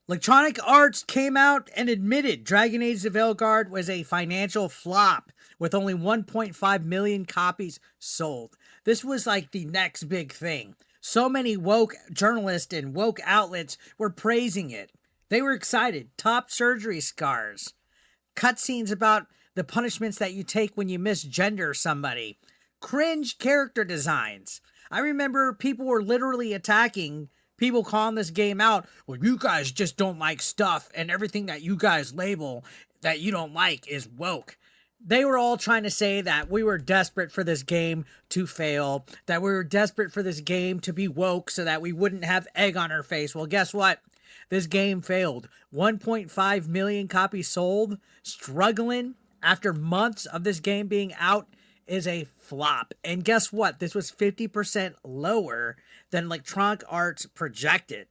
Electronic Arts came out and admitted Dragon Age the Veilguard was a financial flop with only 1.5 million copies sold. This was like the next big thing. So many woke journalists and woke outlets were praising it. They were excited. Top surgery scars, cutscenes about the punishments that you take when you misgender somebody, cringe character designs. I remember people were literally attacking people calling this game out. Well, you guys just don't like stuff, and everything that you guys label that you don't like is woke. They were all trying to say that we were desperate for this game to fail, that we were desperate for this game to be woke so that we wouldn't have egg on our face. Well, guess what? This game failed. 1.5 million copies sold, struggling after months of this game being out is a flop. And guess what? This was 50% lower than Electronic Arts projected.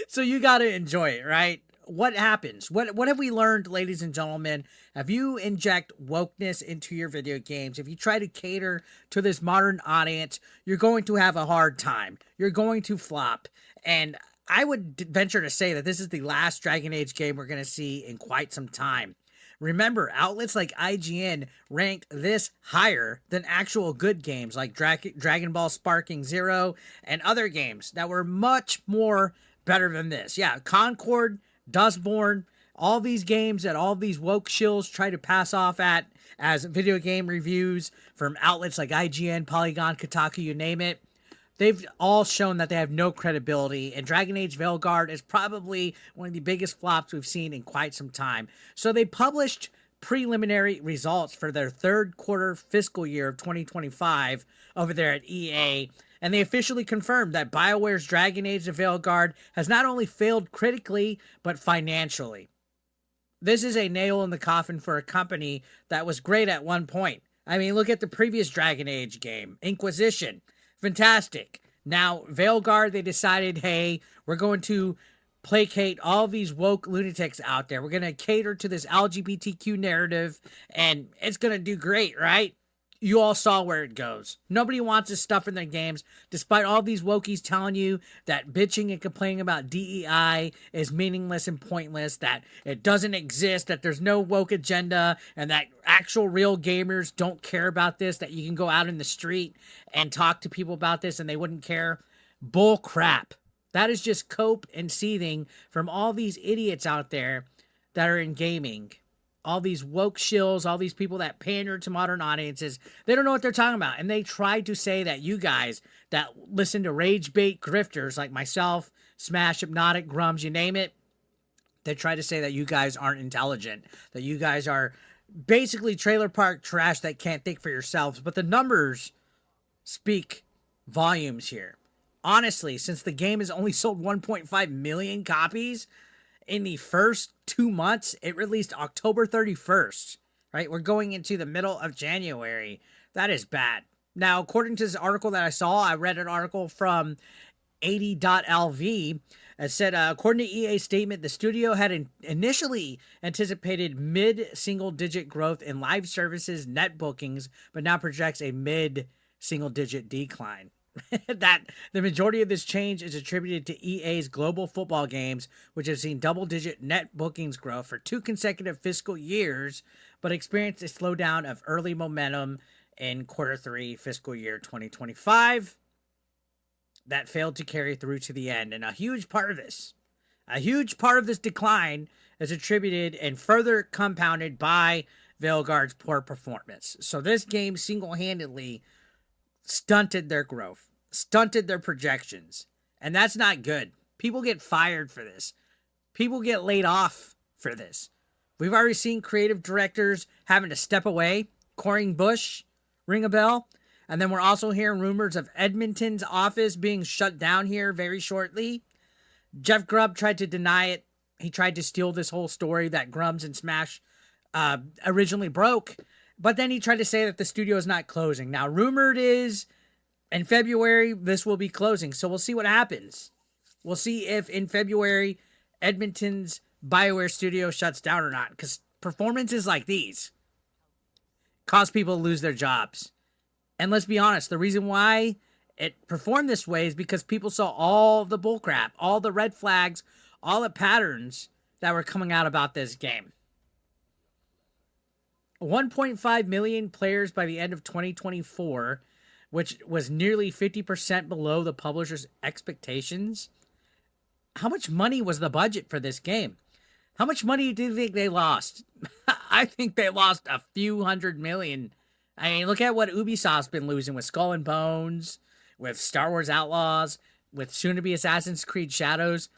So you got to enjoy it, right? What happens? What have we learned, ladies and gentlemen? If you inject wokeness into your video games, if you try to cater to this modern audience, you're going to have a hard time. You're going to flop. And I would venture to say that this is the last Dragon Age game we're going to see in quite some time. Remember, outlets like IGN ranked this higher than actual good games like Dragon Ball Sparking Zero and other games that were much more better than this. Yeah, Concord, Dustborn, all these games that all these woke shills try to pass off at as video game reviews from outlets like IGN, Polygon, Kotaku, you name it. They've all shown that they have no credibility, and Dragon Age Veilguard is probably one of the biggest flops we've seen in quite some time. So they published preliminary results for their third quarter fiscal year of 2025 over there at EA, and they officially confirmed that BioWare's Dragon Age the Veilguard has not only failed critically, but financially. This is a nail in the coffin for a company that was great at one point. I mean, look at the previous Dragon Age game, Inquisition. Fantastic. Now, Veilguard, they decided, hey, we're going to placate all these woke lunatics out there. We're going to cater to this LGBTQ narrative, and it's going to do great, right? You all saw where it goes. Nobody wants this stuff in their games, despite all these wokies telling you that bitching and complaining about DEI is meaningless and pointless, that it doesn't exist, that there's no woke agenda, and that actual real gamers don't care about this, that you can go out in the street and talk to people about this and they wouldn't care. Bull crap. That is just cope and seething from all these idiots out there that are in gaming. All these woke shills, all these people that pander to modern audiences, they don't know what they're talking about. And they try to say that you guys that listen to rage bait grifters like myself, Smash, Hypnotic, Grums, you name it, they try to say that you guys aren't intelligent, that you guys are basically trailer park trash that can't think for yourselves. But the numbers speak volumes here. Honestly, since the game has only sold 1.5 million copies, in the first 2 months, it released October 31st, right? We're going into the middle of January. That is bad. Now, according to this article that I saw, I read an article from 80.lv. It said, according to EA's statement, the studio had initially anticipated mid-single-digit growth in live services net bookings, but now projects a mid-single-digit decline. That the majority of this change is attributed to EA's global football games, which have seen double-digit net bookings growth for 2 consecutive fiscal years, but experienced a slowdown of early momentum in quarter 3 fiscal year 2025 that failed to carry through to the end. And a huge part of this decline is attributed and further compounded by Veilguard's poor performance. So this game single-handedly stunted their growth, stunted their projections, and that's not good. People get fired for this. People get laid off for this. We've already seen creative directors having to step away. Coring Bush, ring a bell? And then we're also hearing rumors of Edmonton's office being shut down here very shortly. Jeff Grubb tried to deny it. He tried to steal this whole story that Grums and Smash originally broke. But then he tried to say that the studio is not closing. Now, rumored is in February, this will be closing. So we'll see what happens. We'll see if in February, Edmonton's BioWare studio shuts down or not. Because performances like these cause people to lose their jobs. And let's be honest, the reason why it performed this way is because people saw all the bullcrap, all the red flags, all the patterns that were coming out about this game. 1.5 million players by the end of 2024, which was nearly 50% below the publisher's expectations. How much money was the budget for this game? How much money do you think they lost? I think they lost a few $100 million. I mean, look at what Ubisoft's been losing with Skull and Bones, with Star Wars Outlaws, with soon-to-be Assassin's Creed Shadows.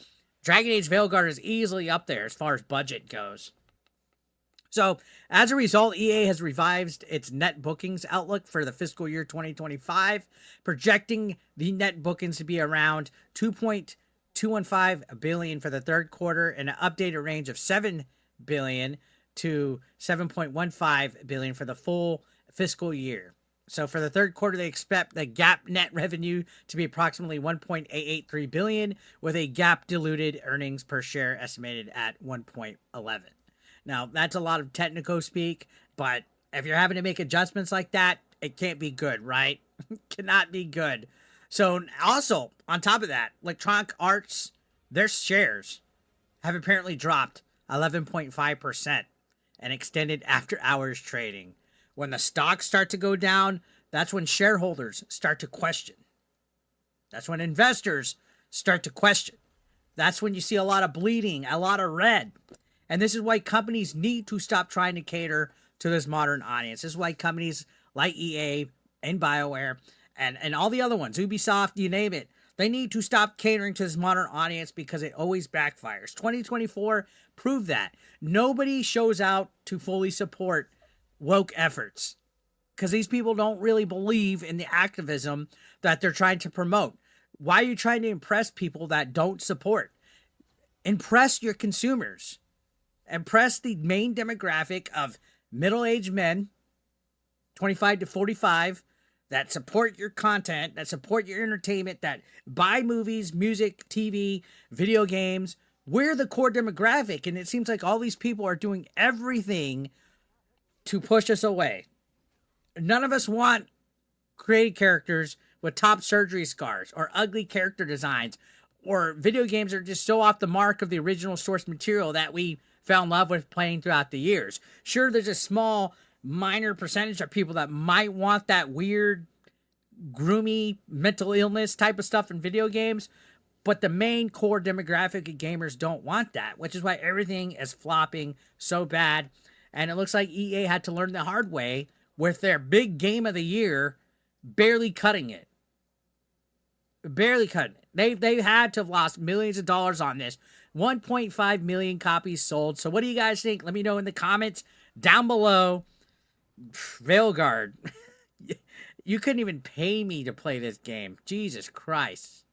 Dragon Age Veilguard is easily up there as far as budget goes. So, as a result, EA has revised its net bookings outlook for the fiscal year 2025, projecting the net bookings to be around $2.215 billion for the third quarter and an updated range of $7 billion to $7.15 billion for the full fiscal year. So for the third quarter, they expect the GAAP net revenue to be approximately $1.883 billion, with a GAAP diluted earnings per share estimated at $1.11. Now, that's a lot of technical speak, but if you're having to make adjustments like that, it can't be good, right? Cannot be good. So also, on top of that, Electronic Arts, their shares have apparently dropped 11.5% and extended after hours trading. When the stocks start to go down, that's when shareholders start to question. That's when investors start to question. That's when you see a lot of bleeding, a lot of red. And this is why companies need to stop trying to cater to this modern audience. This is why companies like EA and BioWare and all the other ones, Ubisoft, you name it, they need to stop catering to this modern audience because it always backfires. 2024 proved that. Nobody shows out to fully support woke efforts because these people don't really believe in the activism that they're trying to promote. Why are you trying to impress people that don't support? Impress your consumers. Impress the main demographic of middle-aged men, 25 to 45, that support your content, that support your entertainment, that buy movies, music, TV, video games. We're the core demographic, and it seems like all these people are doing everything to push us away. None of us want created characters with top surgery scars or ugly character designs, or video games that are just so off the mark of the original source material that we fell in love with playing throughout the years. Sure, there's a small, minor percentage of people that might want that weird, groomy, mental illness type of stuff in video games, but the main core demographic of gamers don't want that, which is why everything is flopping so bad. And it looks like EA had to learn the hard way with their big game of the year barely cutting it. Barely cutting it. They had to have lost millions of dollars on this. 1.5 million copies sold. So what do you guys think? Let me know in the comments down below. Veilguard. You couldn't even pay me to play this game. Jesus Christ.